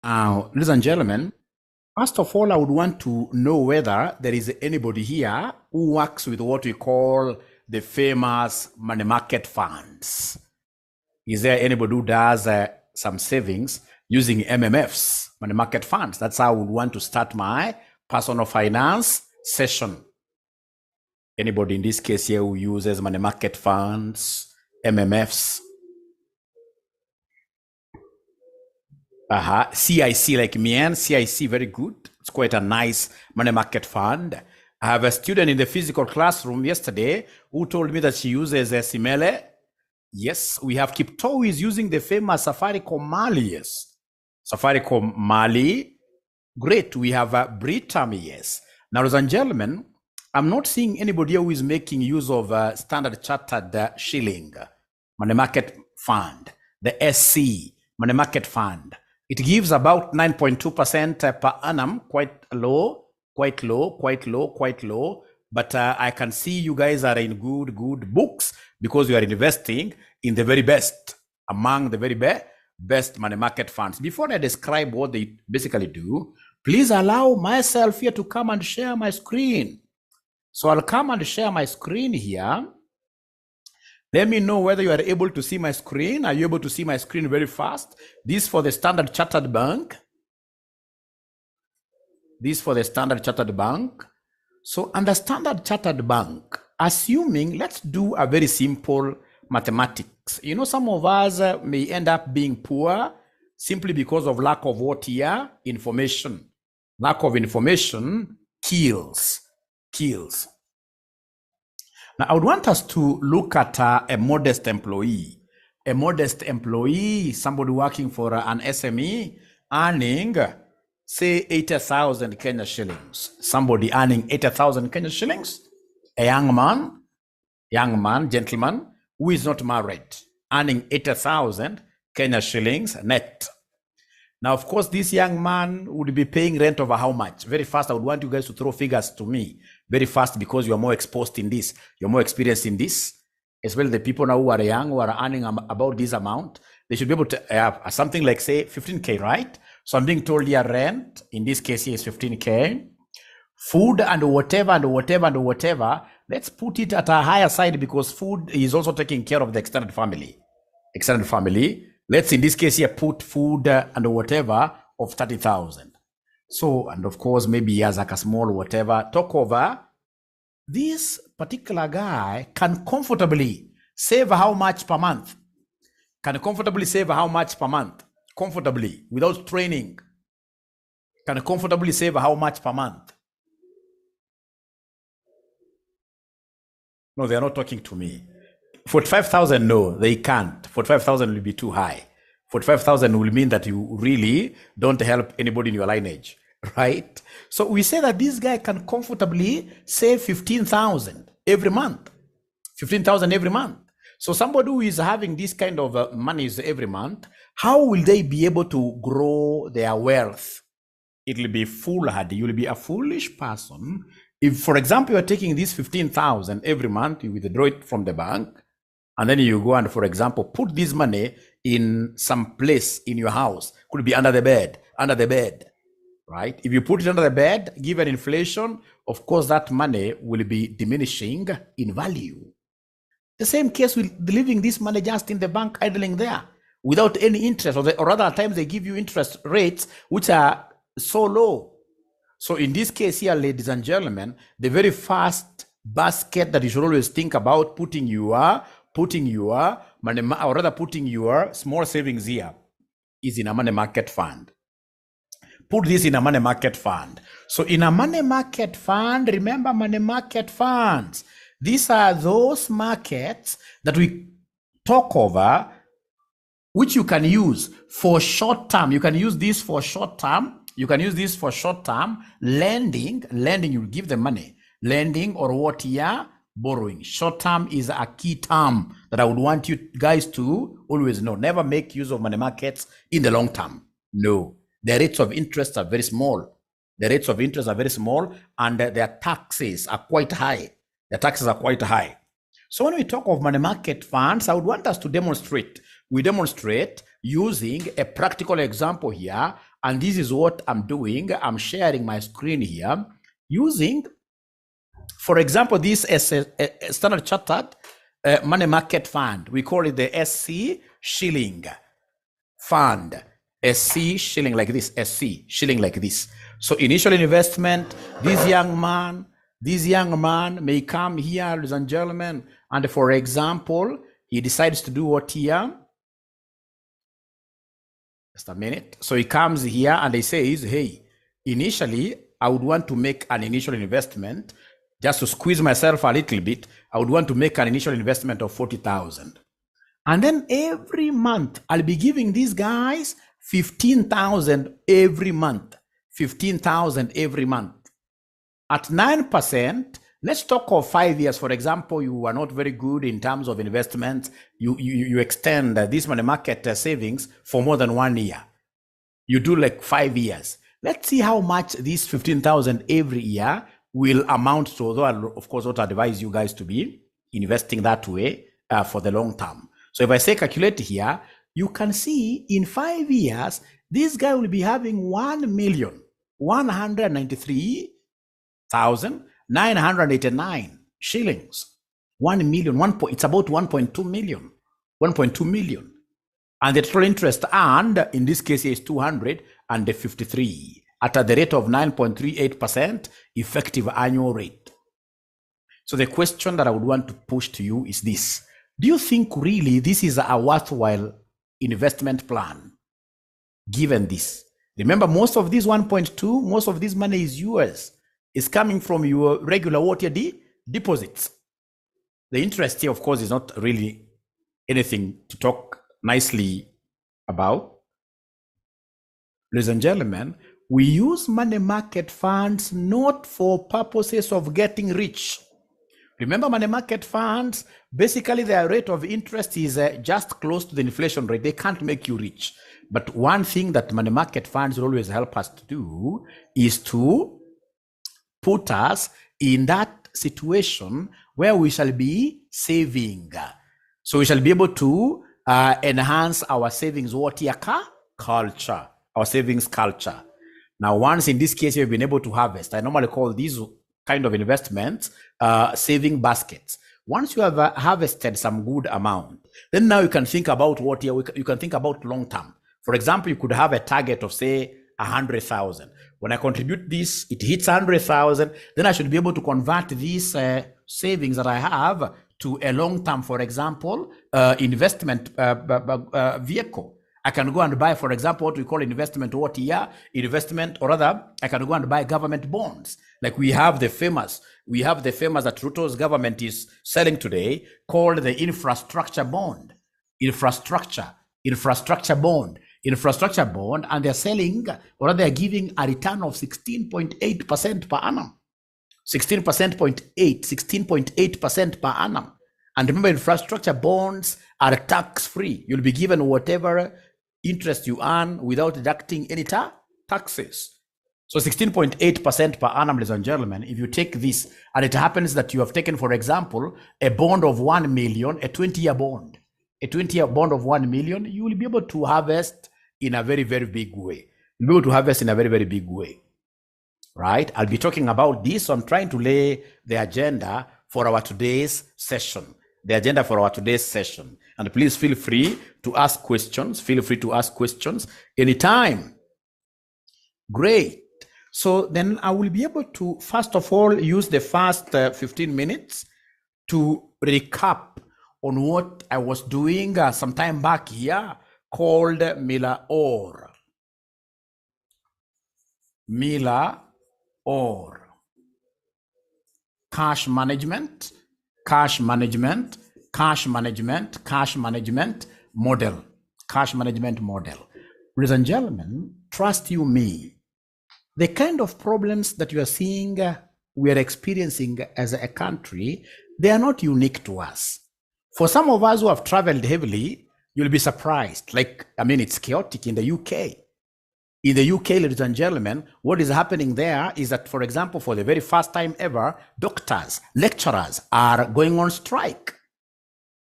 Ladies and gentlemen, first of all, I would want to know whether there is anybody here who works with what we call the famous money market funds. Is there anybody who does some savings using MMFs, money market funds? That's how I would want to start my personal finance session. Anybody in this case here who uses money market funds, MMFs? CIC, like Mian, CIC, very good. It's quite a nice money market fund. I have a student in the physical classroom yesterday who told me that she uses a 𝐂𝐶𝐬𝐴. Yes, we have 𝐿𝐿 who is using the famous Safaricom Mali, yes. Safaricom Mali, great. We have Britam, yes. Now, ladies and gentlemen, I'm not seeing anybody who is making use of Standard Chartered Shilling money market fund, the SC money market fund. It gives about 9.2% per annum, quite low. But I can see you guys are in good books because you are investing in the very best, among the very best money market funds. Before I describe what they basically do, please allow myself here to come and share my screen. So I'll come and share my screen here. Let me know whether you are able to see my screen. Are you able to see my screen very fast? This for the Standard Chartered Bank. This for the Standard Chartered Bank. So under Standard Chartered Bank, assuming, let's do a very simple mathematics. You know, some of us may end up being poor simply because of lack of what here? Information. Lack of information kills. Now, I would want us to look at a modest employee. A modest employee, somebody working for an SME, earning, say, 80,000 Kenya shillings. Somebody earning 80,000 Kenya shillings. A young man, gentleman, who is not married, earning 80,000 Kenya shillings net. Now, of course, this young man would be paying rent over how much? Very fast, I would want you guys to throw figures to me very fast because you are more exposed in this. You're more experienced in this. As well, the people now who are young, who are earning about this amount, they should be able to have something like, say, 15K, right? So I'm being told here rent, in this case here is 15K. Food and whatever, let's put it at a higher side because food is also taking care of the extended family. Let's in this case here put food and whatever of 30,000. So, and of course, maybe he has like a small whatever. Talk over. This particular guy can comfortably save how much per month? Comfortably, without training. Can comfortably save how much per month? No, they are not talking to me. 45,000, no, they can't. 45,000 will be too high. 45,000 will mean that you really don't help anybody in your lineage, right? So we say that this guy can comfortably save 15,000 every month. 15,000 every month. So somebody who is having this kind of monies every month, how will they be able to grow their wealth? It will be foolhardy. You will be a foolish person. If, for example, you are taking this 15,000 every month, you withdraw it from the bank, and then you go and, for example, put this money in some place in your house. Could be under the bed, right? If you put it under the bed, given inflation, of course, that money will be diminishing in value. The same case with leaving this money just in the bank, idling there, without any interest, or rather at times they give you interest rates which are so low. So in this case here, ladies and gentlemen, the very first basket that you should always think about putting your money, or rather putting your small savings here, is in a money market fund. Put this in a money market fund. So in a money market fund, remember money market funds. These are those markets that we talk over, which you can use for short term. You can use this for short term. Lending, you give them money. Lending or what here? Borrowing. Short term is a key term that I would want you guys to always know. Never make use of money markets in the long term. No. The rates of interest are very small. And their taxes are quite high. So when we talk of money market funds, I would want us to demonstrate. We demonstrate using a practical example here And this is what I'm doing. I'm sharing my screen here using, for example, this is a Standard Chartered money market fund. We call it the SC shilling fund. SC shilling like this, SC shilling like this. So initial investment, this young man may come here, ladies and gentlemen, and for example, he decides to do what here? Just a minute. So he comes here and he says, hey, initially, I would want to make an initial investment, just to squeeze myself a little bit. I would want to make an initial investment of 40,000. And then every month, I'll be giving these guys 15,000 every month. 15,000 every month. At 9%, let's talk of 5 years. For example, you are not very good in terms of investments. You extend this money market savings for more than 1 year. You do like 5 years. Let's see how much this 15,000 every year will amount to, although I, of course, not advise you guys to be investing that way for the long term. So if I say calculate here, you can see in 5 years, this guy will be having 1,193,989 shillings. 1 million, it's about 1.2 million. 1.2 million. And the total interest earned in this case is 253 at the rate of 9.38% effective annual rate. So the question that I would want to push to you is this. Do you think really this is a worthwhile investment plan given this? Remember, most of this 1.2, most of this money is yours. It's coming from your regular water deposits. The interest here, of course, is not really anything to talk nicely about. Ladies and gentlemen, we use money market funds not for purposes of getting rich. Remember, money market funds, basically their rate of interest is just close to the inflation rate. They can't make you rich. But one thing that money market funds will always help us to do is to put us in that situation where we shall be saving. So we shall be able to enhance our savings culture, our savings culture. Now, once in this case, you've been able to harvest, I normally call these kind of investments saving baskets. Once you have harvested some good amount, then now you can think about what you can think about long term. For example, you could have a target of say 100,000. When I contribute this, it hits 100,000. Then I should be able to convert these savings that I have to a long term, for example, investment vehicle. I can go and buy, for example, what we call investment investment, or rather, I can go and buy government bonds. Like we have the famous that Ruto's government is selling today called the infrastructure bond. Infrastructure bond, and they're selling, or they're giving a return of 16.8% per annum. 16.8% per annum. And remember, infrastructure bonds are tax-free. You'll be given whatever interest you earn without deducting any taxes. So 16.8% per annum, ladies and gentlemen, if you take this, and it happens that you have taken, for example, a bond of 1 million, a 20-year bond, of 1 million, you will be able to harvest in a very, very big way. You'll be able to harvest in a very, very big way, right? I'll be talking about this. So I'm trying to lay the agenda for our today's session. And please feel free to ask questions. Anytime. Great. So then I will be able to, first of all, use the first 15 minutes to recap on what I was doing some time back here called Miller-Orr. Cash management model. Ladies and gentlemen, trust you me, the kind of problems that you are seeing we are experiencing as a country, they are not unique to us. For some of us who have traveled heavily, you'll be surprised. It's chaotic in the UK. In the UK, ladies and gentlemen, what is happening there is that, for example, for the very first time ever, doctors, lecturers are going on strike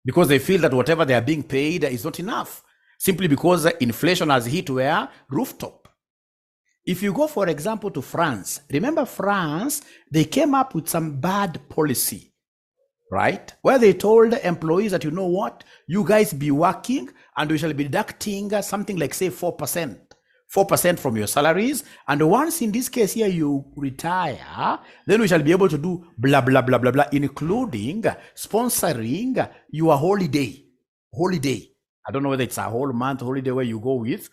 because they feel that whatever they are being paid is not enough, simply because inflation has hit where rooftop. If you go, for example, to France, remember France, they came up with some bad policy, right? Where they told employees that, you know what, you guys be working and we shall be deducting something like, say, 4% from your salaries. And once in this case here you retire, then we shall be able to do blah, blah, blah, blah, blah, including sponsoring your holiday. I don't know whether it's a whole month holiday where you go with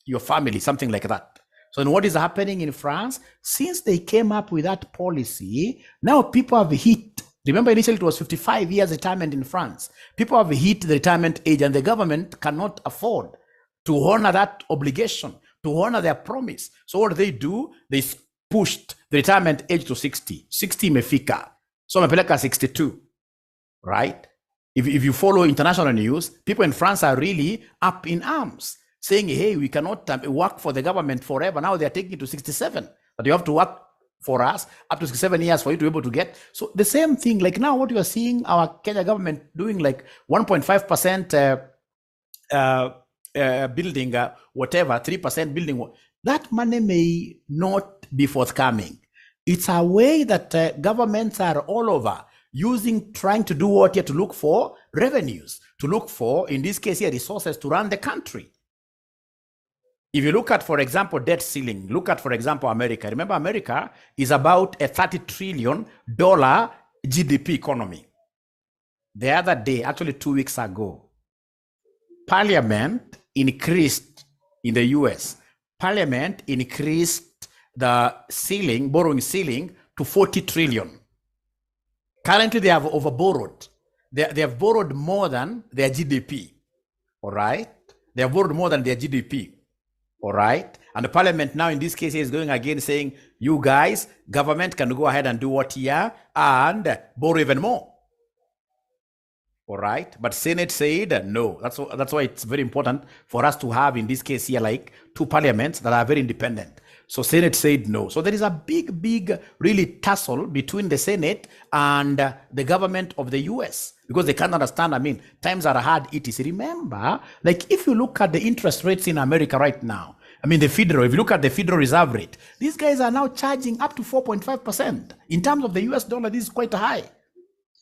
your family, something like that. So then what is happening in France? Since they came up with that policy, now people have hit. Remember, initially it was 55 years retirement in France. People have hit the retirement age and the government cannot afford to honor that obligation, to honor their promise. So what do? They pushed the retirement age to 60. 60 imefika. So mepeleka 62, right? If you follow international news, people in France are really up in arms, saying, hey, we cannot work for the government forever. Now they are taking it to 67, but you have to work for us up to 67 years for you to be able to get. So the same thing, like now what you are seeing our Kenya government doing, like 1.5% building, whatever, 3% building, that money may not be forthcoming. It's a way that governments are all over trying to do what here, to look for revenues, to look for, in this case here, resources to run the country. If you look at, for example, debt ceiling, look at, for example, America. Remember, America is about a $30 trillion GDP economy. The other day, actually 2 weeks ago, Parliament increased in the US. Parliament increased the ceiling, borrowing ceiling, to 40 trillion. Currently, they have overborrowed. They have borrowed more than their GDP. All right? They have borrowed more than their GDP. All right. And the parliament now in this case is going again saying, you guys, government can go ahead and do what here and borrow even more. All right. But Senate said no. That's why it's very important for us to have in this case here like two parliaments that are very independent. So Senate said no. So there is a big, really tussle between the Senate and the government of the US because they can't understand. I mean, times are hard, etc. Remember, like if you look at the interest rates in America right now, I mean, if you look at the Federal Reserve rate, these guys are now charging up to 4.5%. In terms of the US dollar, this is quite high.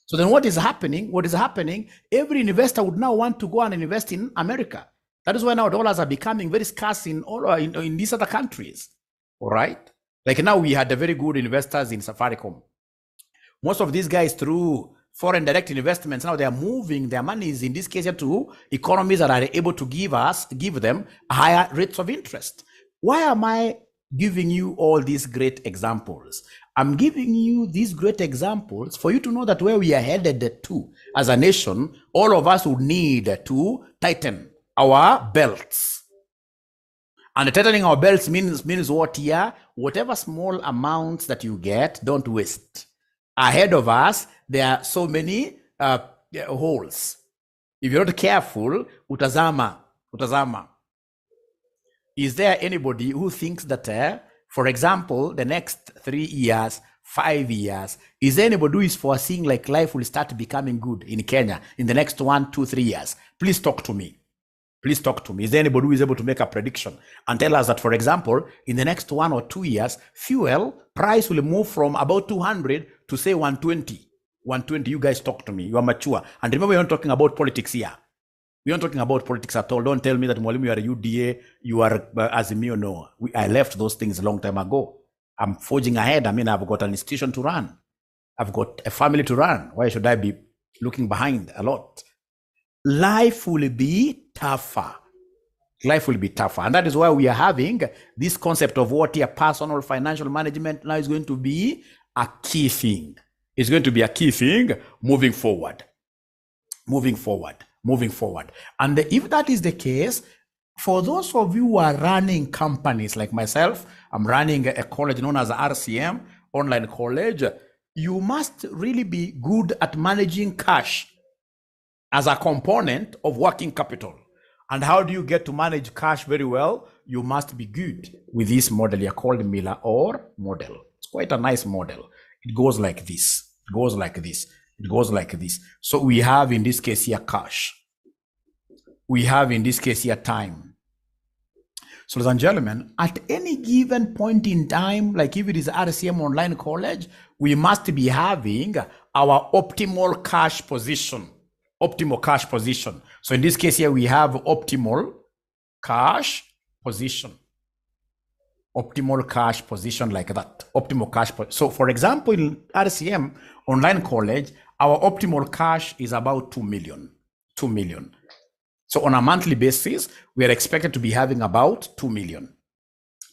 So then what is happening? Every investor would now want to go and invest in America. That is why now dollars are becoming very scarce in these other countries. All right. Like now we had the very good investors in Safaricom. Most of these guys through foreign direct investments, now they are moving their monies in this case to economies that are able to give them higher rates of interest. Why am I giving you all these great examples? I'm giving you these great examples for you to know that where we are headed to as a nation, all of us would need to tighten our belts. And tightening our belts means what here? Whatever small amounts that you get, don't waste. Ahead of us, there are so many holes. If you're not careful, utazama. Is there anybody who thinks that, for example, the next 3 years, 5 years, is there anybody who is foreseeing like life will start becoming good in Kenya in the next 1, 2, 3 years? Please talk to me. Is there anybody who is able to make a prediction and tell us that, for example, in the next 1 or 2 years, fuel price will move from about 200 to say 120? 120, you guys talk to me. You are mature. And remember, we're not talking about politics here. We're not talking about politics at all. Don't tell me that, Mwalimu, you are a UDA, you are Azimio. No, I left those things a long time ago. I'm forging ahead. I mean, I've got an institution to run. I've got a family to run. Why should I be looking behind a lot? Life will be tougher. And that is why we are having this concept of what here personal financial management now is going to be a key thing. It's going to be a key thing moving forward. And if that is the case, for those of you who are running companies like myself, I'm running a college known as RCM, online college, you must really be good at managing cash as a component of working capital. And how do you get to manage cash very well? You must be good with this model here called Miller or model. It's quite a nice model. It goes like this. So we have in this case here cash. We have in this case here time. So ladies and gentlemen, at any given point in time, like if it is RCM Online College, we must be having our optimal cash position. Optimal cash position. So in this case here, we have optimal cash position. Optimal cash position like that. Optimal cash. So for example, in RCM Online College, our optimal cash is about 2 million. 2 million. So on a monthly basis, we are expected to be having about 2 million.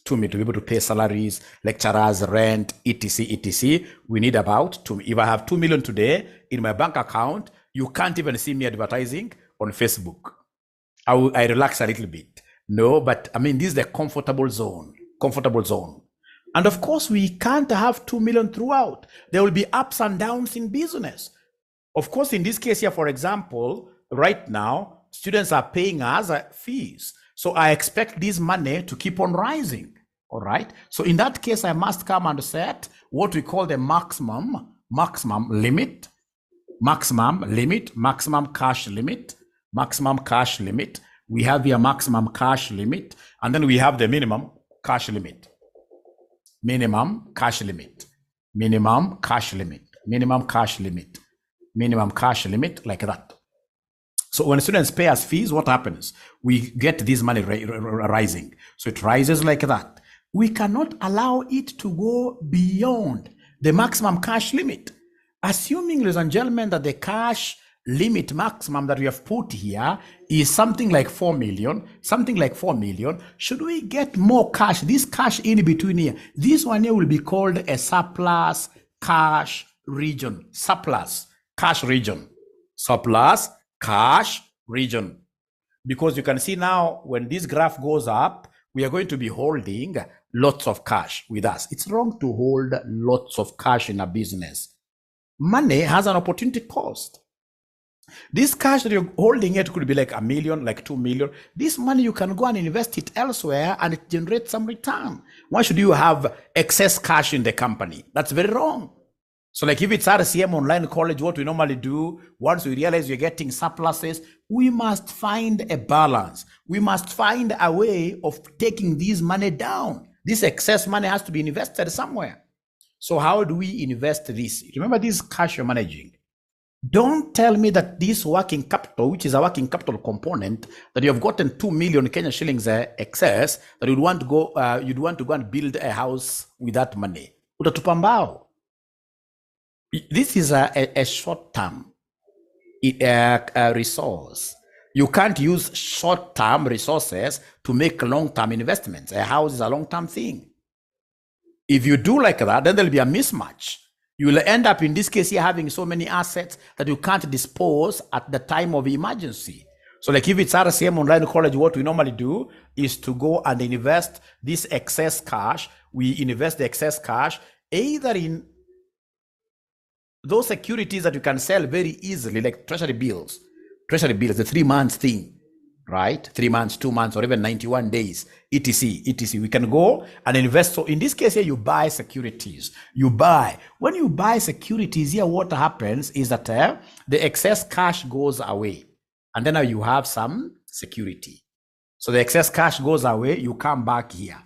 2 million to be able to pay salaries, lecturers, rent, etc, etc. We need about 2 million. If I have 2 million today in my bank account, you can't even see me advertising on Facebook. I relax a little bit. No, but I mean, this is the comfortable zone. Comfortable zone. And of course, we can't have 2 million throughout. There will be ups and downs in business. Of course, in this case here, for example, right now, students are paying us fees. So I expect this money to keep on rising. All right. So in that case, I must come and set what we call the maximum limit, maximum cash limit. We have here maximum cash limit, and then we have the minimum cash limit. Minimum cash limit, like that. So when students pay us fees, what happens? We get this money rising. So it rises like that. We cannot allow it to go beyond the maximum cash limit. Assuming, ladies and gentlemen, that the cash limit maximum that we have put here is something like 4 million, should we get more cash, this cash in between here, this one here will be called a surplus cash region. Surplus cash region. Because you can see now when this graph goes up, we are going to be holding lots of cash with us. It's wrong to hold lots of cash in a business. Money has an opportunity cost. This cash that you're holding, it could be like 1 million, like 2 million. This money, you can go and invest it elsewhere and it generates some return. Why should you have excess cash in the company? That's very wrong. So like if it's RCM Online College, what we normally do, once we realize we're getting surpluses, we must find a balance. We must find a way of taking this money down. This excess money has to be invested somewhere. So how do we invest this? Remember this cash you're managing. Don't tell me that this working capital, which is a working capital component, that you have gotten 2 million Kenya shillings excess, that you'd want to go and build a house with that money. Utatupambao. This is a short-term resource. You can't use short-term resources to make long-term investments. A house is a long-term thing. If you do like that, then there'll be a mismatch. You will end up in this case here having so many assets that you can't dispose at the time of emergency. So like if it's RCM Online College, what we normally do is to go and invest this excess cash. We invest the excess cash either in those securities that you can sell very easily, like treasury bills, the 3 months thing, right? 3 months, 2 months, or even 91 days, etc. We can go and invest. So in this case here, you buy securities. When you buy securities here, what happens is that the excess cash goes away. And then now you have some security. So the excess cash goes away, you come back here.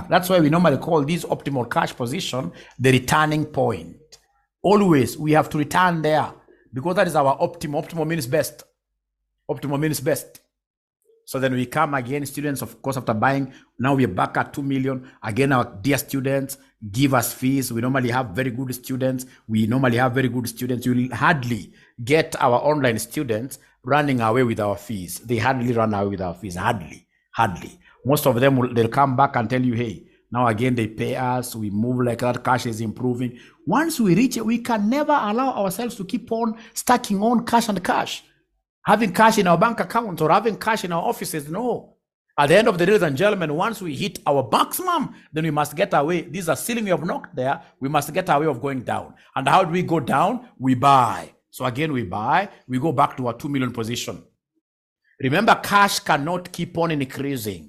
That's why we normally call this optimal cash position the returning point. Always, we have to return there because that is our optimal. Optimal means best. So then we come again, students, of course, after buying, now we're back at 2 million. Again, our dear students give us fees. We normally have very good students. You will hardly get our online students running away with our fees. They hardly run away with our fees. Hardly. Most of them, they'll come back and tell you, hey, now again, they pay us. We move like that. Cash is improving. Once we reach it, we can never allow ourselves to keep on stacking on cash and cash. Having cash in our bank account or having cash in our offices, no. At the end of the day, ladies and gentlemen, once we hit our maximum, then we must get away. This is a ceiling we have knocked there. We must get our way of going down. And how do we go down? We buy. So again, we buy. We go back to our 2 million position. Remember, cash cannot keep on increasing.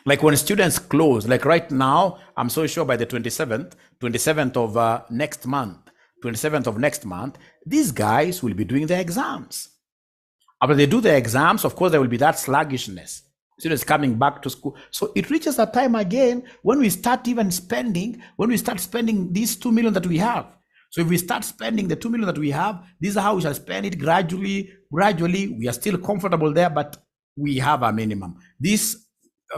Like when students close, like right now, I'm so sure by the 27th of next month, these guys will be doing their exams. After they do the exams, of course, there will be that sluggishness. Students coming back to school. So it reaches a time again when we start spending these 2 million that we have. So if we start spending the 2 million that we have, this is how we shall spend it gradually. We are still comfortable there, but we have a minimum. This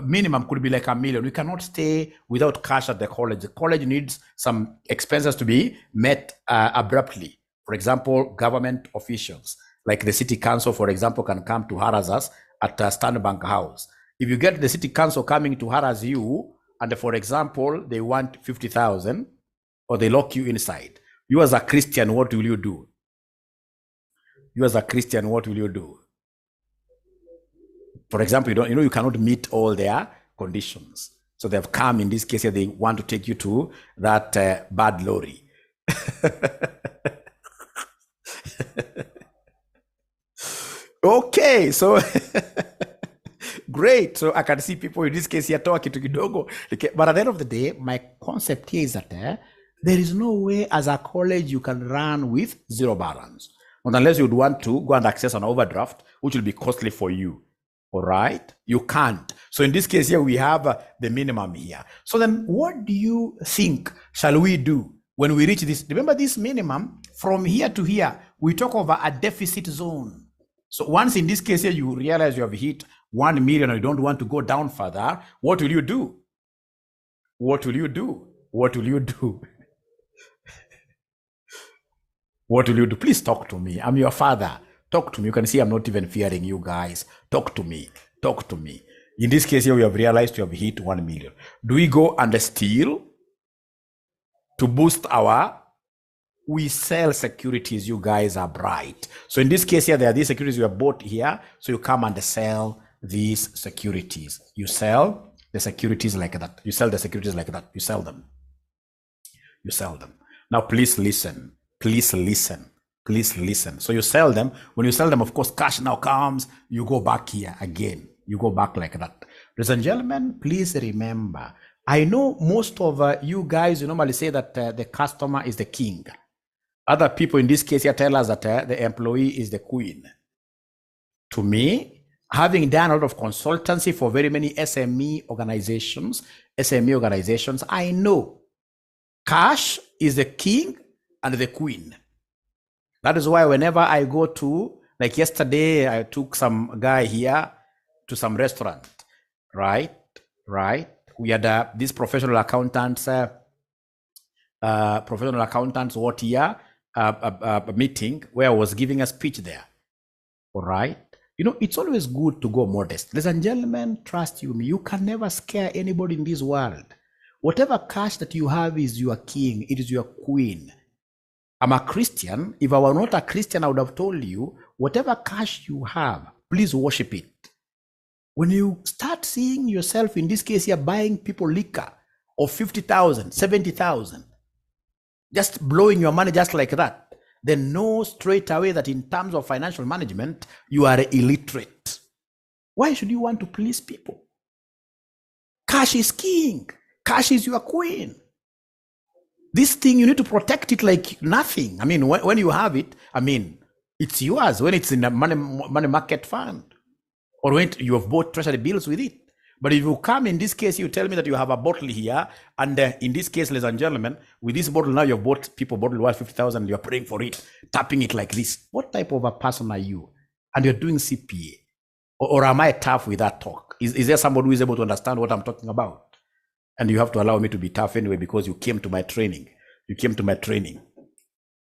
minimum could be like $1 million. We cannot stay without cash at the college. The college needs some expenses to be met abruptly. For example, government officials, like the city council, for example, can come to harass us at Standbank House. If you get the city council coming to harass you, and for example, they want 50,000, or they lock you inside, you as a Christian, what will you do? You as a Christian, what will you do? For example, you cannot meet all their conditions. So they've come, in this case, they want to take you to that bad lorry. Okay, so great. So I can see people in this case here talking to kidogo. Okay, but at the end of the day, my concept here is that there is no way as a college you can run with zero balance. Unless you'd want to go and access an overdraft, which will be costly for you. All right? You can't. So in this case here, we have the minimum here. So then what do you think shall we do when we reach this? Remember this minimum, from here to here, we talk over a deficit zone. So once in this case here, you realize you have hit 1 million and you don't want to go down further, what will you do? What will you do? What will you do? What will you do? Please talk to me. I'm your father. Talk to me. You can see I'm not even fearing you guys. Talk to me. Talk to me. In this case here, we have realized you have hit 1 million. Do we go and steal to boost our... We sell securities. You guys are bright. So in this case here, there are these securities you have bought here. So you come and sell these securities. You sell the securities like that. You sell the securities like that. You sell them. You sell them. Now, please listen. Please listen. Please listen. So you sell them. When you sell them, of course, cash now comes. You go back here again. You go back like that. Ladies and gentlemen, please remember, I know most of you guys, you normally say that the customer is the king. Other people in this case here tell us that the employee is the queen. To me, having done a lot of consultancy for very many SME organizations, I know cash is the king and the queen. That is why whenever I go to, like yesterday, I took some guy here to some restaurant, right? We had these professional accountants what here, a meeting where I was giving a speech there. All right. You know, it's always good to go modest. Ladies and gentlemen, trust you, you can never scare anybody in this world. Whatever cash that you have is your king, it is your queen. I'm a Christian. If I were not a Christian, I would have told you, whatever cash you have, please worship it. When you start seeing yourself, in this case, you're buying people liquor of 50,000, 70,000, just blowing your money just like that, then know straight away that in terms of financial management, you are illiterate. Why should you want to please people? Cash is king. Cash is your queen. This thing, you need to protect it like nothing. I mean, when you have it, I mean, it's yours when it's in a money market fund, or when you have bought treasury bills with it. But if you come, in this case, you tell me that you have a bottle here, and in this case, ladies and gentlemen, with this bottle now, you have bought people bottle worth 50,000, you're praying for it, tapping it like this. What type of a person are you? And you're doing CPA. Or am I tough with that talk? Is there somebody who is able to understand what I'm talking about? And you have to allow me to be tough anyway, because you came to my training. You came to my training.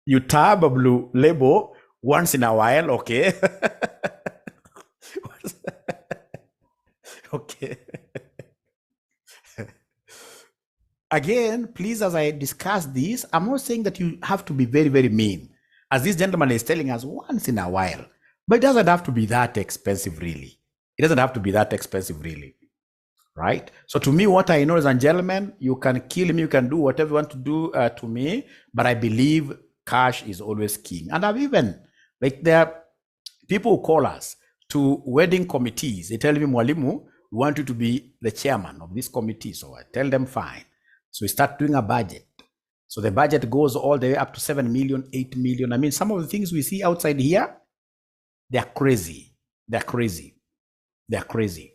You tab a blue label once in a while, okay? Okay. Again, please, as I discuss this, I'm not saying that you have to be very, very mean. As this gentleman is telling us, once in a while. But it doesn't have to be that expensive, really. It doesn't have to be that expensive, really. Right? So to me, what I know, ladies and gentlemen, you can kill me, you can do whatever you want to do to me, but I believe cash is always king. And I've even, like, there are people who call us to wedding committees. They tell me, Mwalimu, we want you to be the chairman of this committee. So I tell them, fine. So we start doing a budget. So the budget goes all the way up to 7 million, 8 million. I mean, some of the things we see outside here, They're crazy. They're crazy. They're crazy.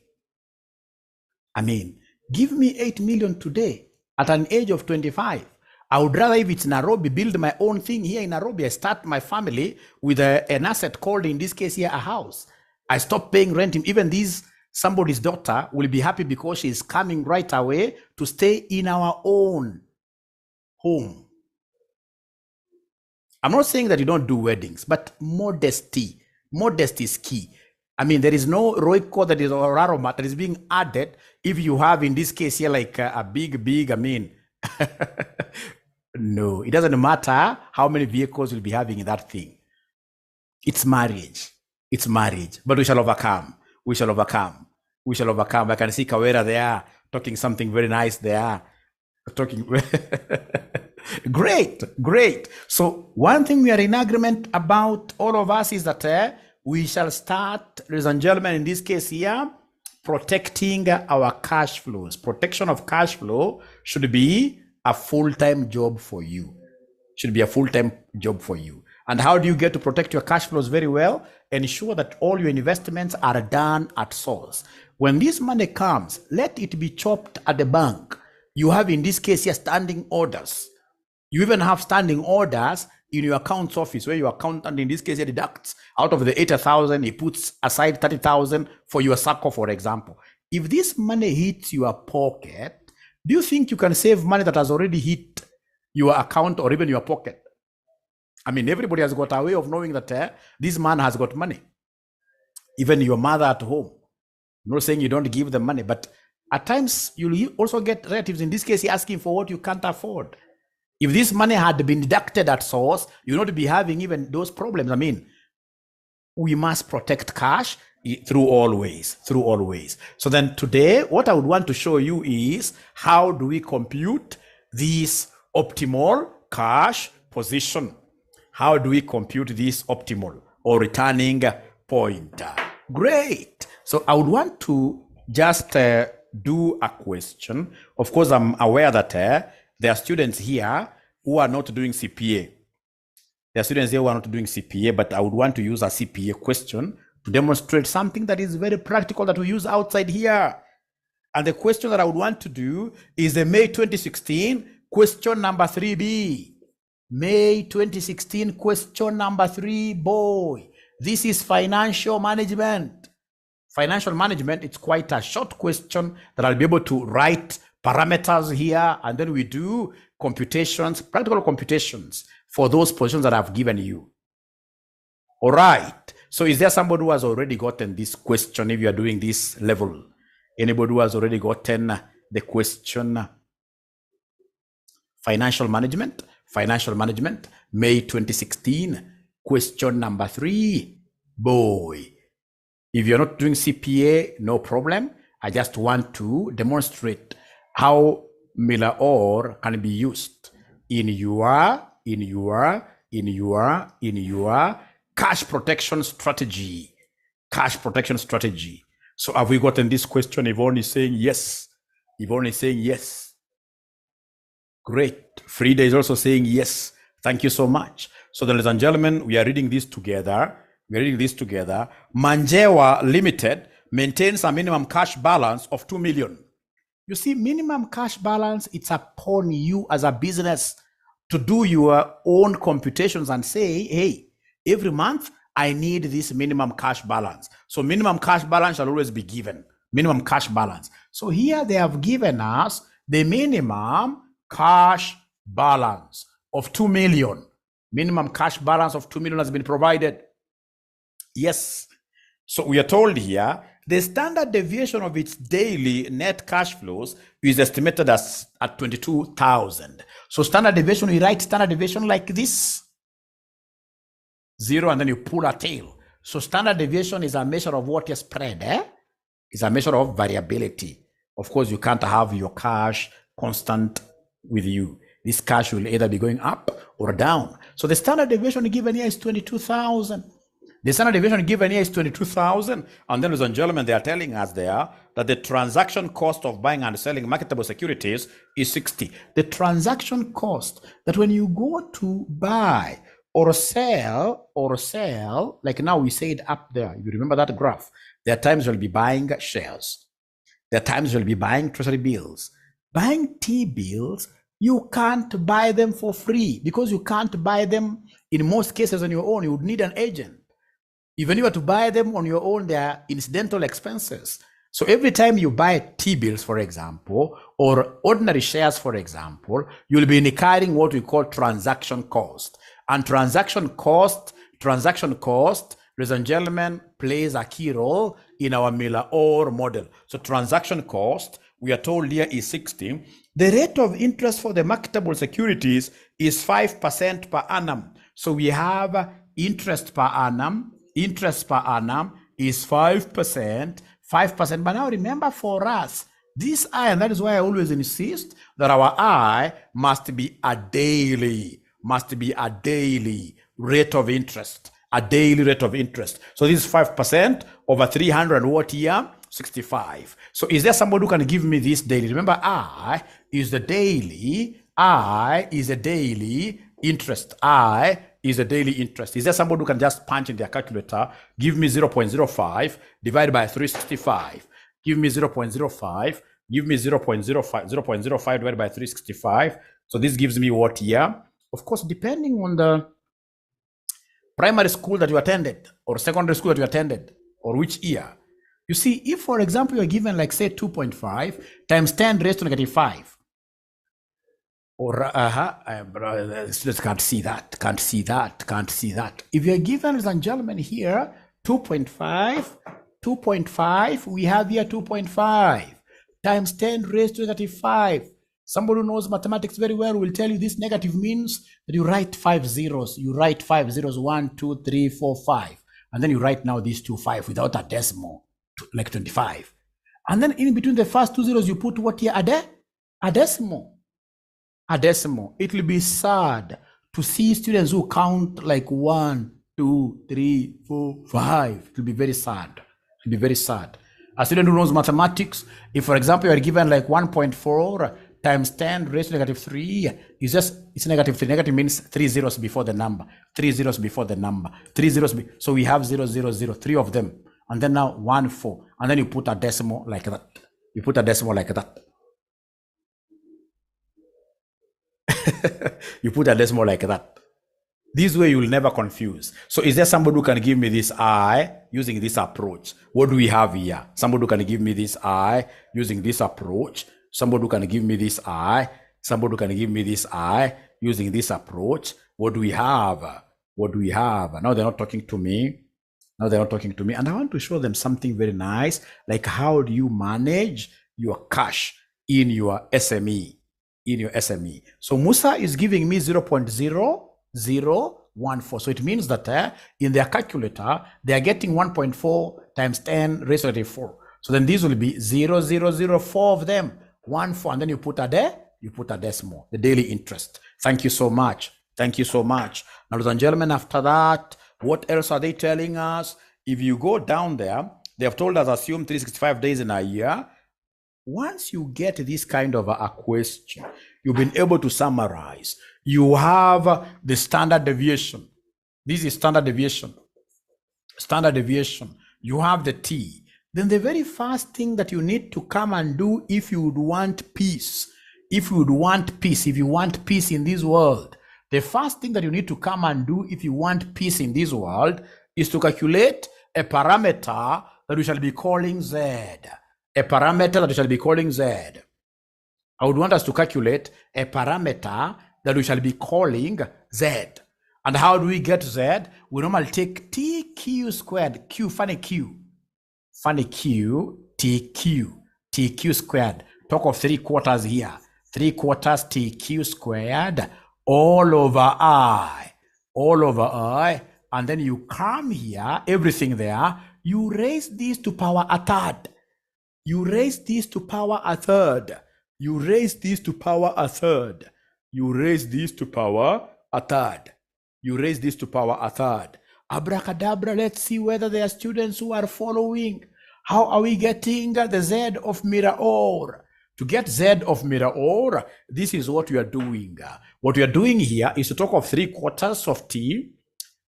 I mean, give me 8 million today at an age of 25. I would rather, if it's Nairobi, build my own thing here in Nairobi. I start my family with an asset called, in this case here, a house. I stop paying rent. Even somebody's daughter will be happy because she's coming right away to stay in our own home. I'm not saying that you don't do weddings, but modesty is key. I mean, there is no Royco that is, or aroma that is being added if you have, in this case here, like a big, I mean, no, it doesn't matter how many vehicles you'll be having in that thing. It's marriage. It's marriage. But we shall overcome. We shall overcome. We shall overcome. I can see Kawera there talking something very nice there. Talking great. So one thing we are in agreement about, all of us, is that we shall start, ladies and gentlemen, in this case here, protecting our cash flows. Protection of cash flow should be a full-time job for you. Should be a full-time job for you. And how do you get to protect your cash flows very well? Ensure that all your investments are done at source. When this money comes, let it be chopped at the bank. You have, in this case here, standing orders. You even have standing orders in your accounts office, where your accountant, in this case, he deducts out of the 80,000, he puts aside 30,000 for your SACCO, for example. If this money hits your pocket, do you think you can save money that has already hit your account or even your pocket? I mean, everybody has got a way of knowing that this man has got money. Even your mother at home. I'm not saying you don't give them money, but at times you'll also get relatives, in this case, asking for what you can't afford. If this money had been deducted at source, you'll not be having even those problems. I mean, we must protect cash through all ways. So then today, what I would want to show you is how do we compute this optimal cash position? How do we compute this optimal or returning point? Great. So I would want to just do a question. Of course, I'm aware that there are students here who are not doing CPA. There are students here who are not doing CPA, but I would want to use a CPA question to demonstrate something that is very practical that we use outside here. And the question that I would want to do is the May 2016 question number 3B. May 2016 question number 3, boy. This is financial management. Financial management, it's quite a short question that I'll be able to write parameters here, and then we do computations, practical computations for those positions that I've given you. All right. So is there somebody who has already gotten this question if you are doing this level? Anybody who has already gotten the question? Financial management, May 2016, question number 3. Boy, if you're not doing CPA, no problem. I just want to demonstrate how Miller OR can be used in your cash protection strategy. So have we gotten this question? Yvonne is saying yes. Great. Frida is also saying yes. Thank you so much. So, ladies and gentlemen, we are reading this together. Manjewa Limited maintains a minimum cash balance of 2 million. You see, minimum cash balance, it's upon you as a business to do your own computations and say, hey, every month I need this minimum cash balance. So minimum cash balance shall always be given. Minimum cash balance. So here they have given us the minimum cash balance of 2 million. Minimum cash balance of 2 million has been provided. Yes. So we are told here the standard deviation of its daily net cash flows is estimated as at 22,000. So standard deviation, we write standard deviation like this. 0, and then you pull a tail. So standard deviation is a measure of what is spread. It's a measure of variability. Of course, you can't have your cash constant with you. This cash will either be going up or down. So the standard deviation given here is 22,000. The standard deviation given here is 22,000. And then, ladies and gentlemen, they are telling us there that the transaction cost of buying and selling marketable securities is 60. The transaction cost, that when you go to buy or sell, like now we said up there, you remember that graph, there are times you'll be buying shares. There are times you'll be buying treasury bills. Buying T-bills, you can't buy them for free because you can't buy them in most cases on your own. You would need an agent. Even if you were to buy them on your own, they are incidental expenses. So every time you buy T-bills, for example, or ordinary shares, for example, you'll be incurring what we call transaction cost. And transaction cost, ladies and gentlemen, plays a key role in our Miller-Orr model. So transaction cost, we are told here, is 60. The rate of interest for the marketable securities is 5% per annum. So we have interest per annum. Interest per annum is 5%. But now remember, for us, this I, and that is why I always insist that our I must be a daily rate of interest. A daily rate of interest. So this is 5% over 300 what year? 65. So is there somebody who can give me this daily? Remember, I is the daily interest. I is a daily interest. Is there somebody who can just punch in their calculator, give me 0.05 divided by 365? Give me 0.05. Give me 0.05 divided by 365. So this gives me what year? Of course, depending on the primary school that you attended or secondary school that you attended or which year. You see, if, for example, you're given, like, say, 2.5 times 10 raised to negative 5, or students can't see that. If you're given, ladies and gentlemen, here 2.5, we have here 2.5 times 10 raised to negative 5. Somebody who knows mathematics very well will tell you this negative means that you write 5 zeros. You write 5 zeros, 1, 2, 3, 4, 5. And then you write now these 2 5 without a decimal, like 25. And then in between the first 2 zeros, you put what here? A decimal. It will be sad to see students who count like 1, 2, 3, 4, 5. It will be very sad. A student who knows mathematics, if, for example, you are given like 1.4 times 10 raised to negative 3, it's negative 3. Negative means 3 zeros before the number. 3 zeros before the number. 3 zeros. So we have 0, 0, 0, 3 of them. And then now 1, 4. And then you put a decimal like that. You put a decimal like that. This way you will never confuse. So is there somebody who can give me this I using this approach? What do we have here? Somebody who can give me this I using this approach? Somebody who can give me this I? Somebody who can give me this I using this approach? What do we have? Now they're not talking to me. And I want to show them something very nice, like how do you manage your cash in your SME? So Musa is giving me 0.0014. So it means that in their calculator, they are getting 1.4 times 10 raised to negative 4. So then these will be 0.0004 of them, 1, 4, and then you put a decimal, the daily interest. Thank you so much. Now, ladies and gentlemen, after that, what else are they telling us? If you go down there, they have told us assume 365 days in a year. Once you get this kind of a question, you've been able to summarize. You have the standard deviation. This is standard deviation. You have the T. Then the very first thing that you need to come and do if you would want peace, if you want peace in this world, the first thing that you need to come and do if you want peace in this world is to calculate a parameter that we shall be calling Z. I would want us to calculate a parameter that we shall be calling Z. And how do we get Z? We normally take TQ squared, TQ squared. Talk of 3/4 here. 3/4 TQ squared all over I. And then you come here, everything there, you raise this to power a third. You raise this to power a third. Abracadabra, let's see whether there are students who are following. How are we getting the Z of Miller-Orr To get Z of mirror or, this is what we are doing. What we are doing here is to talk of 3/4 of T,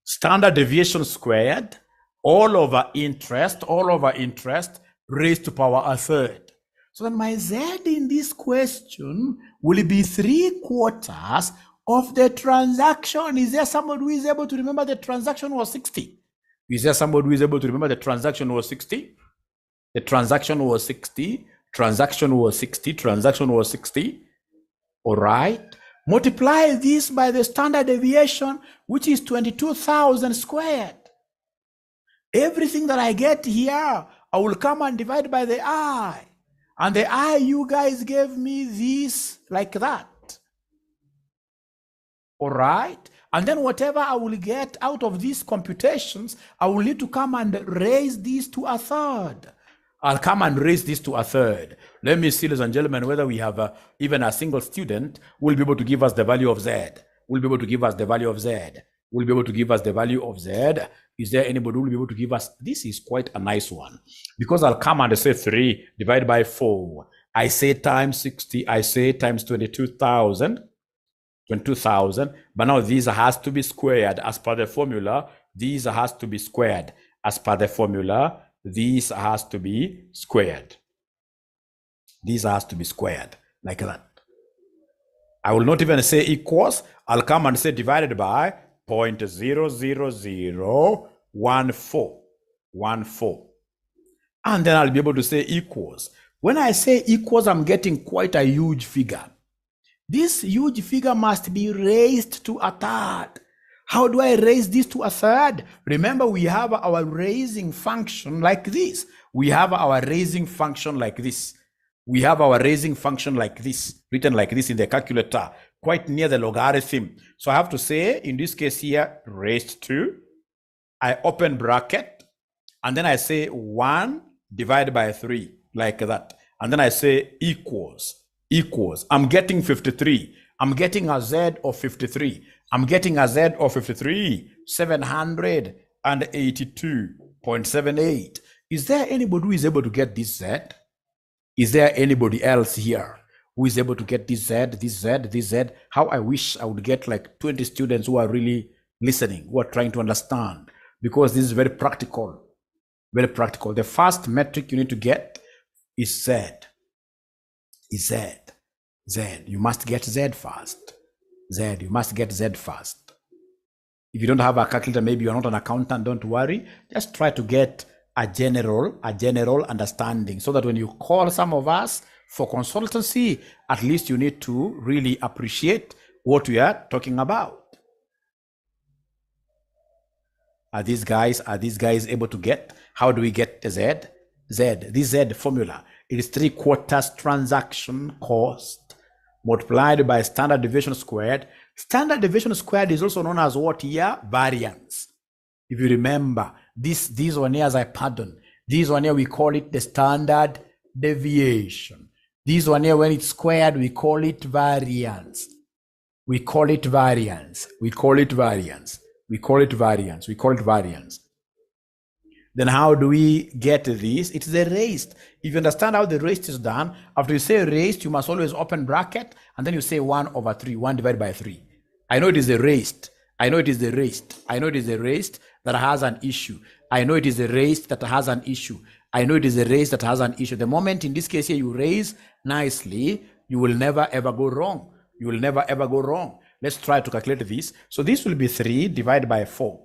standard deviation squared, all over interest, raised to power a third. So then my Z in this question will be 3/4 of the transaction. Is there somebody who is able to remember the transaction was 60? Is there somebody who is able to remember the transaction was 60? The transaction was 60. Transaction was 60. Transaction was 60. All right. Multiply this by the standard deviation, which is 22,000 squared. Everything that I get here, I will come and divide by the I. And the I, you guys gave me this like that. All right. And then whatever I will get out of these computations, I will need to come and raise this to a third. I'll come and raise this to a third. Let me see, ladies and gentlemen, whether we have even a single student who will be able to give us the value of Z. Will be able to give us the value of Z. Will be able to give us the value of Z. Is there anybody who will be able to give us? This is quite a nice one. Because I'll come and say 3 divided by 4. I say times 60. I say times 22,000. 22,000. But now these has to be squared as per the formula. These has to be squared as per the formula. This has to be squared. This has to be squared like that. I will not even say equals. I'll come and say divided by 0.00014. And then I'll be able to say equals. When I say equals, I'm getting quite a huge figure. This huge figure must be raised to a third. How do I raise this to a third? Remember, we have our raising function like this. We have our raising function like this. We have our raising function like this, written like this in the calculator, quite near the logarithm. So I have to say, in this case here, raised to, I open bracket, and then I say 1 divided by 3, like that. And then I say equals. I'm getting 53. I'm getting a Z of 53. I'm getting a Z of 53, 782.78. Is there anybody who is able to get this Z? Is there anybody else here who is able to get this Z, this Z, this Z? How I wish I would get like 20 students who are really listening, who are trying to understand, because this is very practical, very practical. The first metric you need to get is Z. Is Z. Z. You must get Z first. Z. You must get Z first. If you don't have a calculator, maybe you're not an accountant, don't worry. Just try to get a general understanding, so that when you call some of us for consultancy, at least you need to really appreciate what we are talking about. Are these guys able to get? How do we get the Z? Z. This Z formula, it is 3/4 transaction cost multiplied by standard deviation squared. Standard deviation squared is also known as what here? Variance. If you remember, this one here, this one here, we call it the standard deviation. This one here, when it's squared, we call it variance. We call it variance. We call it variance. We call it variance. We call it variance. Then how do we get this? It's the raised. If you understand how the raised is done, after you say raised, you must always open bracket, and then you say 1/3, 1 divided by 3. I know it is the raised. I know it is the raised. I know it is the raised that has an issue. I know it is the raised that has an issue. I know it is the raised that has an issue. The moment in this case here you raise nicely, you will never ever go wrong. You will never ever go wrong. Let's try to calculate this. So this will be 3 divided by 4.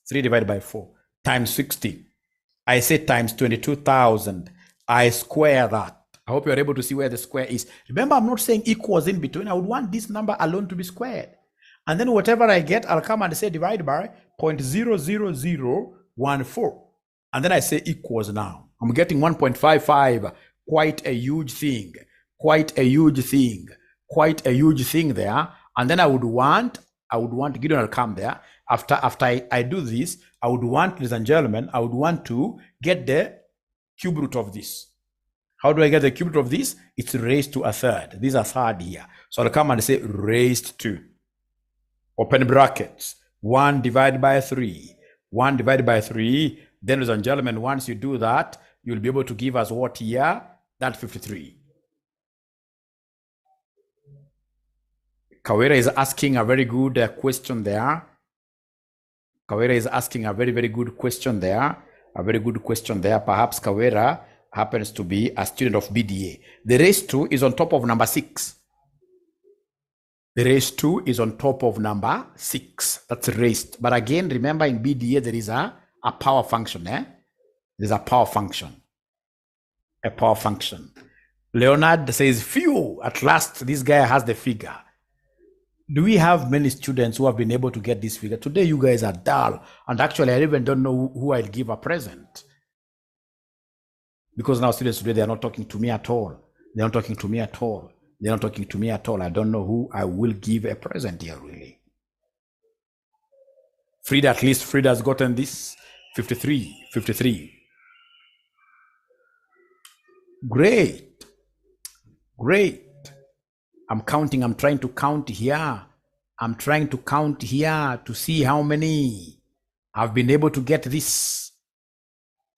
3 divided by 4. Times 60. I say times 22,000. I square that. I hope you're able to see where the square is. Remember, I'm not saying equals in between. I would want this number alone to be squared. And then whatever I get, I'll come and say divide by 0.00014. And then I say equals now. I'm getting 1.55. Quite a huge thing. Quite a huge thing. Quite a huge thing there. And then I would want Gideon will come there. After I do this, I would want, ladies and gentlemen, I would want to get the cube root of this. How do I get the cube root of this? It's raised to a third. This is a third here. So I'll come and say raised to, open brackets, 1 divided by 3. 1 divided by 3. Then, ladies and gentlemen, once you do that, you'll be able to give us what here? That 53. Kawera is asking a very good question there. Kawera is asking a very, very good question there. A very good question there. Perhaps Kawera happens to be a student of BDA. The raised 2 is on top of number 6. The raised 2 is on top of number 6. That's raised. But again, remember in BDA, there is a power function. There's a power function. A power function. Leonard says, phew, at last this guy has the figure. Do we have many students who have been able to get this figure? Today, you guys are dull. And actually, I even don't know who I'll give a present. Because now students today, they are not talking to me at all. They're not talking to me at all. They're not talking to me at all. I don't know who I will give a present here, really. Frida, at least Frida has gotten this. 53, 53. Great. Great. I'm counting. I'm trying to count here. I'm trying to count here to see how many I've been able to get this.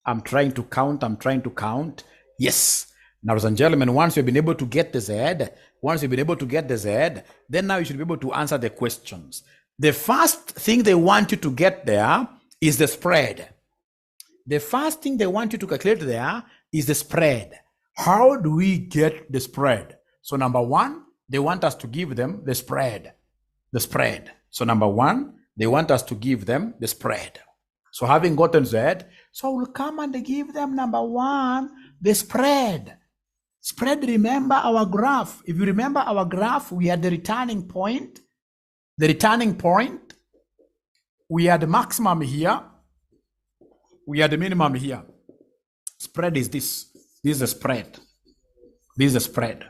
I'm trying to count. I'm trying to count. Yes. Now, ladies and gentlemen, once you've been able to get the Z, then now you should be able to answer the questions. The first thing they want you to get there is the spread. The first thing they want you to calculate there is the spread. How do we get the spread? So number 1, they want us to give them the spread. The spread. So number 1, they want us to give them the spread. So having gotten Z, so we'll come and give them number 1, the spread. Spread, remember our graph. If you remember our graph, we had the returning point. The returning point, we had the maximum here. We had the minimum here. Spread is this. This is the spread. This is the spread.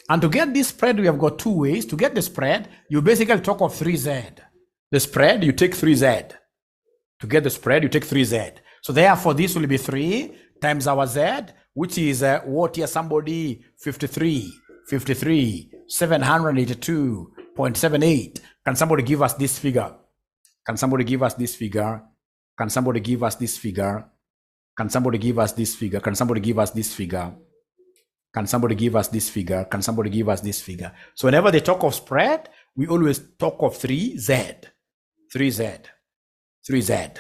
And to get this spread, we have got 2 ways. To get the spread, you basically talk of 3Z. The spread, you take 3Z. To get the spread, you take 3Z. So therefore, this will be 3 times our Z, which is what here? Somebody 53, 782.78. Can somebody give us this figure? Can somebody give us this figure? Can somebody give us this figure? Can somebody give us this figure? Can somebody give us this figure? Can somebody give us this figure? Can somebody give us this figure? So whenever they talk of spread, we always talk of 3Z. 3Z. 3Z.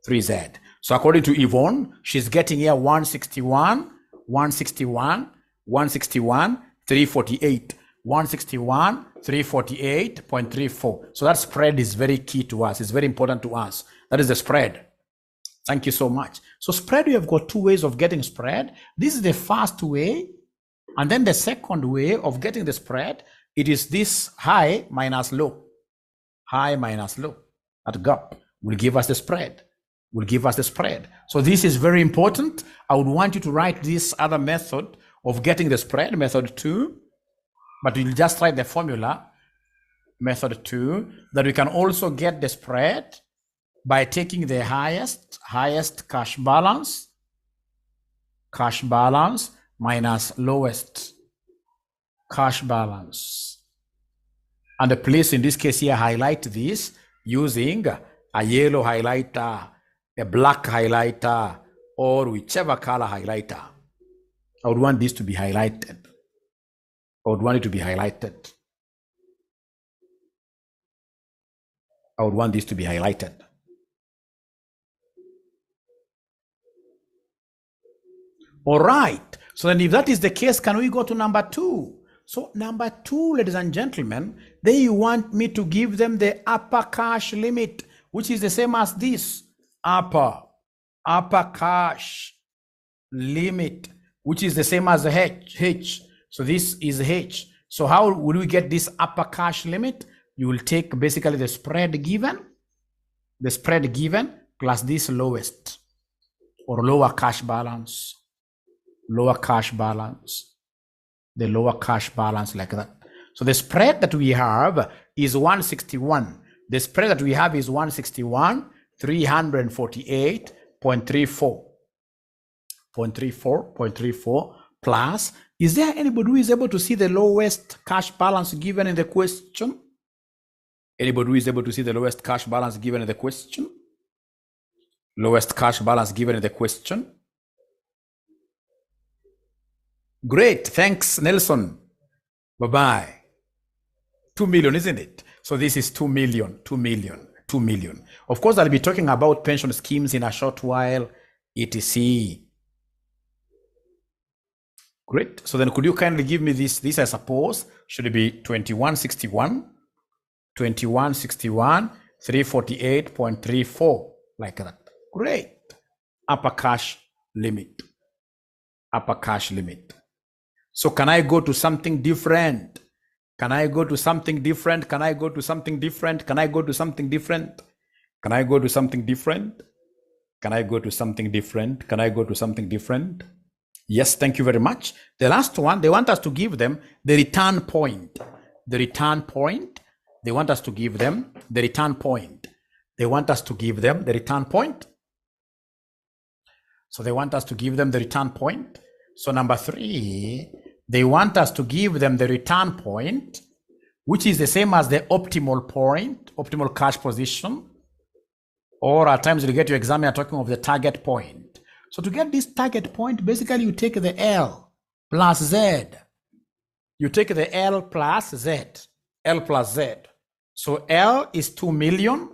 3Z. So according to Yvonne, she's getting here 161, 348, 348.34. So that spread is very key to us. It's very important to us. That is the spread. Thank you so much. So spread, we have got 2 ways of getting spread. This is the first way. And then the second way of getting the spread, it is this high minus low. High minus low. That gap will give us the spread. Will give us the spread. So this is very important. I would want you to write this other method of getting the spread, method 2. But you'll just write the formula, method 2, that we can also get the spread by taking the highest cash balance minus lowest cash balance. And the place in this case here, highlight this using a yellow highlighter, a black highlighter, or whichever color highlighter. I would want this to be highlighted. I would want it to be highlighted. I would want this to be highlighted. All right. So then if that is the case, can we go to number 2? So number 2, ladies and gentlemen, then you want me to give them the upper cash limit, which is the same as this. Upper cash limit, which is the same as the H. So this is H. So how will we get this upper cash limit? You will take basically the spread given plus this lowest or lower cash balance. Lower cash balance, the lower cash balance like that. So the spread that we have is 161. The spread that we have is 161, 348.34 plus. Is there anybody who is able to see the lowest cash balance given in the question? Anybody who is able to see the lowest cash balance given in the question? Lowest cash balance given in the question. Great, thanks, Nelson. Bye-bye. 2 million, isn't it? So this is 2 million, 2 million, 2 million. Of course, I'll be talking about pension schemes in a short while, etc. Great. So then could you kindly give me this? This, I suppose, should be 2161, 348.34, like that. Great. Upper cash limit. Upper cash limit. So can I go to something different? Can I go to something different? Can I go to something different? Can I go to something different? Can I go to something different? Can I go to something different? Can I go to something different? Yes, thank you very much. The last one, they want us to give them the return point. The return point. They want us to give them the return point. They want us to give them the return point. So they want us to give them the return point. So number 3, they want us to give them the return point, which is the same as the optimal point, optimal cash position. Or at times you get your examiner talking of the target point. So to get this target point, basically you take the L plus Z. You take the L plus Z. L plus Z. So L is 2 million.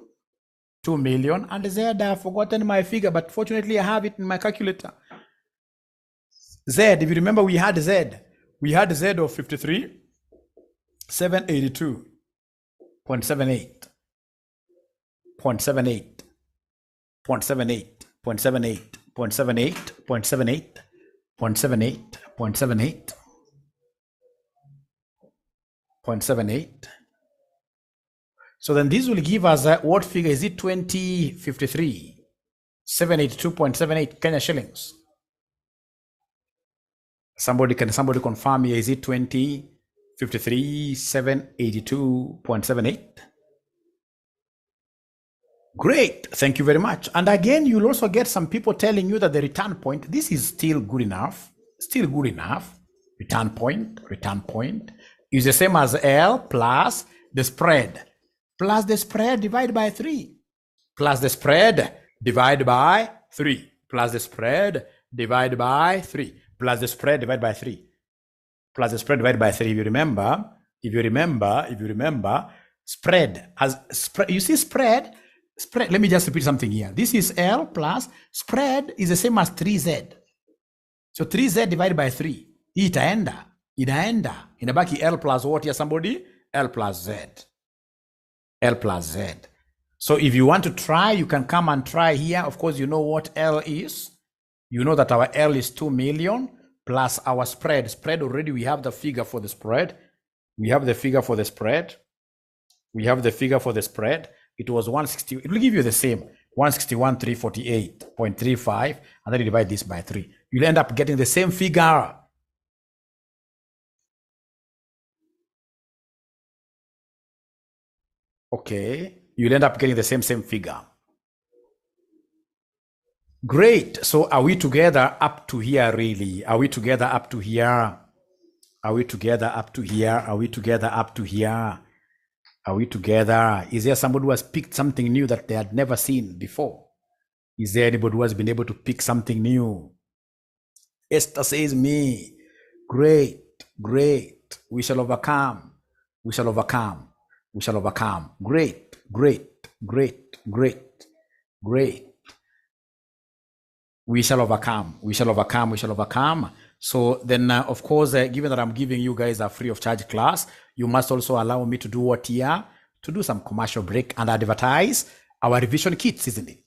2 million. And Z, I've forgotten my figure, but fortunately I have it in my calculator. Z, if you remember, we had Z. We had Z of 53,782.78. 0.78. 0.78. 0.78. 0.78, 0.78, 0.78, 0.78, 0.78. So then this will give us what figure? Is it 2053? 782.78 Kenya shillings. Somebody confirm here, is it 2053, 782.78? Great, thank you very much. And again, you'll also get some people telling you that the return point, this is still good enough, return point is the same as L plus the spread divided by 3, plus the spread divided by 3, plus the spread divided by 3, plus the spread divided by 3, plus the spread divided by 3. If you remember, spread as spread, you see spread, let me just repeat something here. This is L plus spread is the same as 3Z. So 3Z divided by 3. Itaenda. Inabaki L plus what here, somebody? L plus Z. L plus Z. So if you want to try, you can come and try here. Of course, you know what L is. You know that our L is 2 million plus our spread. Spread already, we have the figure for the spread. It was 160. It will give you the same 161,348.35, and then you divide this by 3. You'll end up getting the same figure. Okay, you'll end up getting the same figure. Great. So are we together up to here, really? Are we together up to here? Are we together up to here? Are we together up to here? Are we together? Is there somebody who has picked something new that they had never seen before? Is there anybody who has been able to pick something new? Esther says me. Great, great. We shall overcome. We shall overcome. We shall overcome. Great, great, great, great, great. We shall overcome. We shall overcome. We shall overcome. So then, of course, given that I'm giving you guys a free of charge class, you must also allow me to do what here? To do some commercial break and advertise our revision kits, isn't it?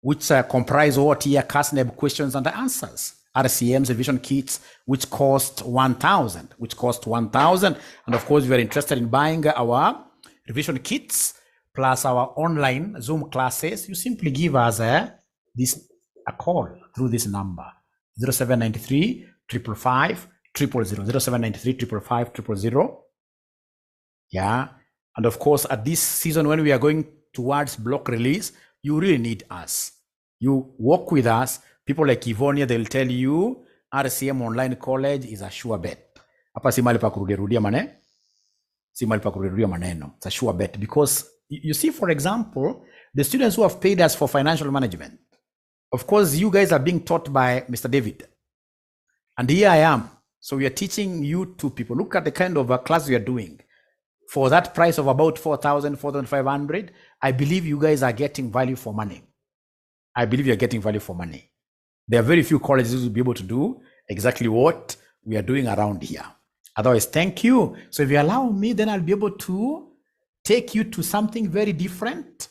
Which comprise what here? 𝐭𝐨𝐝 questions and answers. RCM's revision kits, which cost 1,000. And of course, if you're interested in buying our revision kits plus our online Zoom classes, you simply give us a call through this number. 0793 555 000, 0793 555 000. Yeah. And of course, at this season, when we are going towards block release, you really need us. You work with us. People like Ivonia, they'll tell you RCM Online College is a sure bet. Hapa si mahali pa kurudia maneno. It's a sure bet because you see, for example, the students who have paid us for financial management, of course, you guys are being taught by Mr. David. And here I am. So we are teaching you two people. Look at the kind of class we are doing. for that price of about 4,000, 4,500, I believe you guys are getting value for money. I believe you're getting value for money. There are very few colleges who will be able to do exactly what we are doing around here. Otherwise, thank you. So if you allow me, then I'll be able to take you to something very different.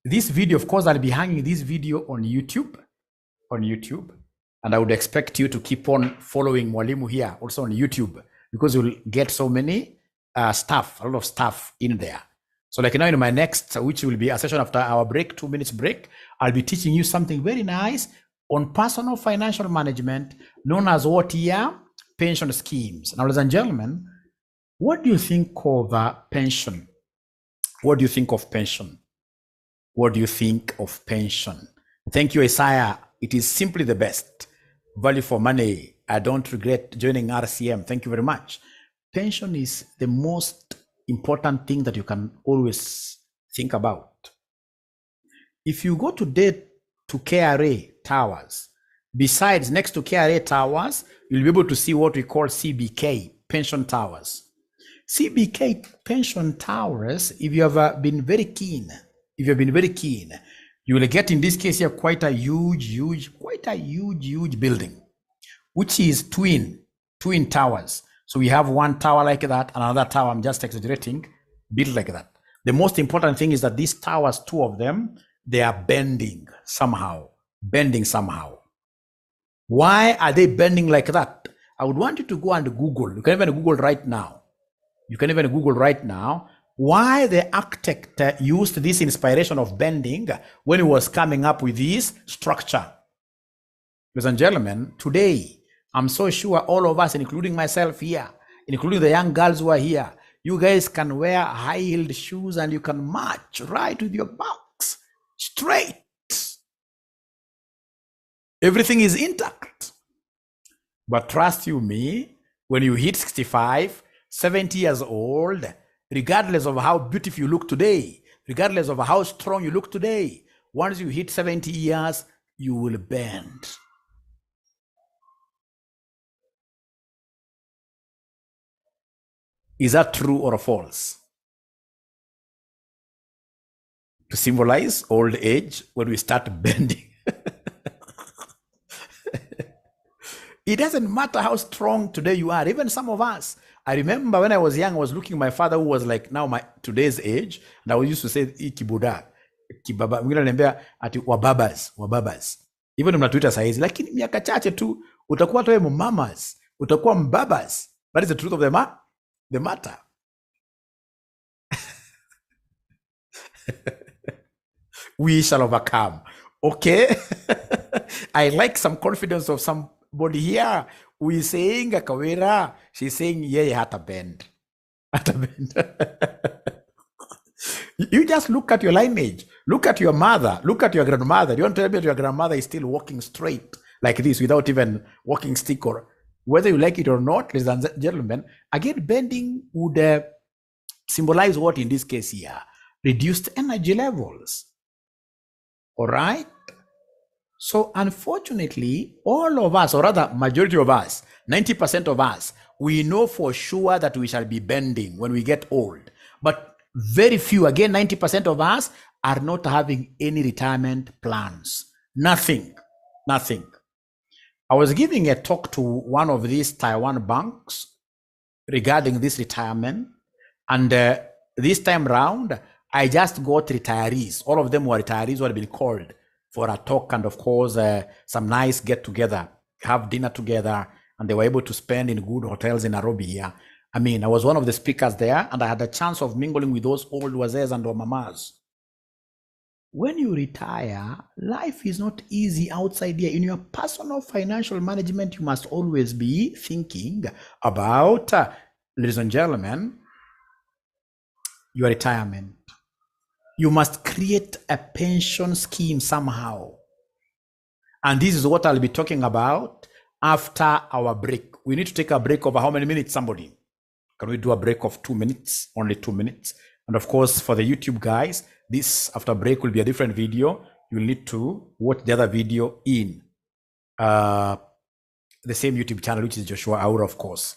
This video, of course, I'll be hanging this video on YouTube. And I would expect you to keep on following Mwalimu here also on YouTube, because you'll get so many a lot of stuff in there. So like now in my next, which will be a session after our break, 2 minutes break, I'll be teaching you something very nice on personal financial management, known as what here? Pension schemes. Now, ladies and gentlemen, what do you think of pension? What do you think of pension? What do you think of pension? Thank you, Isaiah. It is simply the best. Value for money. I don't regret joining RCM. Thank you very much. Pension is the most important thing that you can always think about. If you go today to KRA Towers, besides next to KRA Towers, you'll be able to see what we call CBK Pension Towers. CBK Pension Towers, if you have been very keen, you will get in this case here quite a huge building, which is twin towers. So we have one tower like that, and another tower, I'm just exaggerating, built like that. The most important thing is that these towers, two of them, they are bending somehow. Why are they bending like that? I would want you to go and Google. You can even Google right now. Why the architect used this inspiration of bending when he was coming up with this structure. Ladies and gentlemen, today, I'm so sure all of us, including myself here, including the young girls who are here, you guys can wear high-heeled shoes and you can march right with your backs straight. Everything is intact. But trust you me, when you hit 65, 70 years old, regardless of how beautiful you look today, regardless of how strong you look today, once you hit 70 years, you will bend. Is that true or false? To symbolize old age, when we start bending. It doesn't matter how strong today you are, even some of us. I remember when I was young, I was looking at my father who was like now my today's age, and I used to say kibuda, kibaba, mwingine ananiambia ati wababas. Even mnatuita saizi, lakini miaka chache tu utakuwa towe mamas, utakuwa mbabas. That is the truth of the matter. We shall overcome. Okay. I like some confidence of somebody here who is saying Kawera. She's saying, yeah, hata bend. You just look at your lineage. Look at your mother. Look at your grandmother. You want to tell me that your grandmother is still walking straight like this without even walking stick, or whether you like it or not, ladies and gentlemen, again, bending would symbolize what in this case here? Reduced energy levels. All right? So unfortunately, all of us, or rather majority of us, 90% of us, we know for sure that we shall be bending when we get old. But very few, again, 90% of us are not having any retirement plans. Nothing. I was giving a talk to one of these Taiwan banks regarding this retirement. And this time round, I just got retirees. All of them were retirees who had been called for a talk, and of course, some nice get together, have dinner together, and they were able to spend in good hotels in Nairobi here. I mean, I was one of the speakers there, and I had a chance of mingling with those old wazes and mamas. When you retire, life is not easy outside here. In your personal financial management, you must always be thinking about, ladies and gentlemen, your retirement. You must create a pension scheme somehow. And this is what I'll be talking about after our break. We need to take a break of how many minutes, somebody? Can we do a break of 2 minutes? Only 2 minutes. And of course, for the YouTube guys, this after break will be a different video. You'll need to watch the other video in the same YouTube channel, which is Joshua Aura, of course.